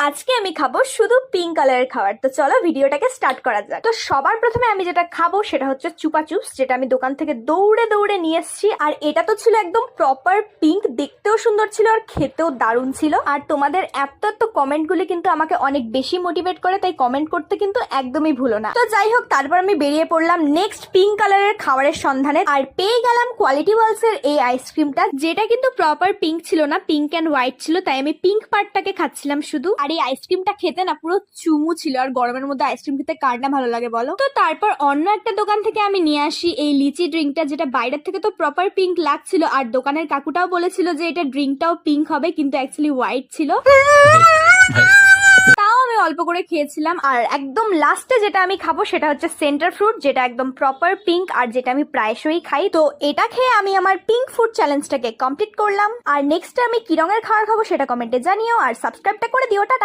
আজকে আমি খাবো শুধু পিঙ্ক কালারের খাবার। তো চলো ভিডিওটাকে স্টার্ট করা যাক। তো সবার প্রথমে আমি যেটা খাবো সেটা হচ্ছে চুপা চুপস, যেটা আমি দোকান থেকে দৌড়ে দৌড়ে নিয়ে এসেছি। আর এটা তো ছিল একদম প্রপার পিঙ্ক, দেখতেও সুন্দর ছিল আর খেতেও দারুণ ছিল। আর তোমাদের এত কমেন্ট গুলি কিন্তু আমাকে অনেক বেশি মোটিভেট করে, তাই কমেন্ট করতে কিন্তু একদমই ভুলো না। তো যাই হোক, তারপর আমি বেরিয়ে পড়লাম নেক্সট পিঙ্ক কালারের খাবারের সন্ধানে, আর পেয়ে গেলাম কোয়ালিটি ওয়ালস এর এই আইসক্রিমটা, যেটা কিন্তু প্রপার পিঙ্ক ছিল না, পিঙ্ক অ্যান্ড হোয়াইট ছিল। তাই আমি পিঙ্ক পার্টটাকে খাচ্ছিলাম শুধু। আর এই আইসক্রিমটা খেতে না পুরো চুমু ছিল। আর গরমের মধ্যে আইসক্রিম খেতে কার না ভালো লাগে বলো। তো তারপর অন্য একটা দোকান থেকে আমি নিয়ে আসি এই লিচি ড্রিঙ্কটা, যেটা বাইরের থেকে তো প্রপার পিঙ্ক লাগছিল। আর দোকানের কাকুটাও বলেছিল যে এটা ড্রিঙ্কটাও পিঙ্ক হবে, কিন্তু অ্যাকচুয়ালি হোয়াইট ছিল। তাও আমি অল্প করে খেয়েছিলাম। আর একদম লাস্টে যেটা আমি খাবো সেটা হচ্ছে সেন্টার ফ্রুট, যেটা একদম প্রপার পিঙ্ক আর যেটা আমি প্রায়শই খাই। তো এটা খেয়ে আমি আমার পিঙ্ক ফুড চ্যালেঞ্জটাকে কমপ্লিট করলাম। আর নেক্সট আমি কি রঙের খাবার খাবো সেটা কমেন্টে জানিও, আর সাবস্ক্রাইবটা করে দিও। টাটা।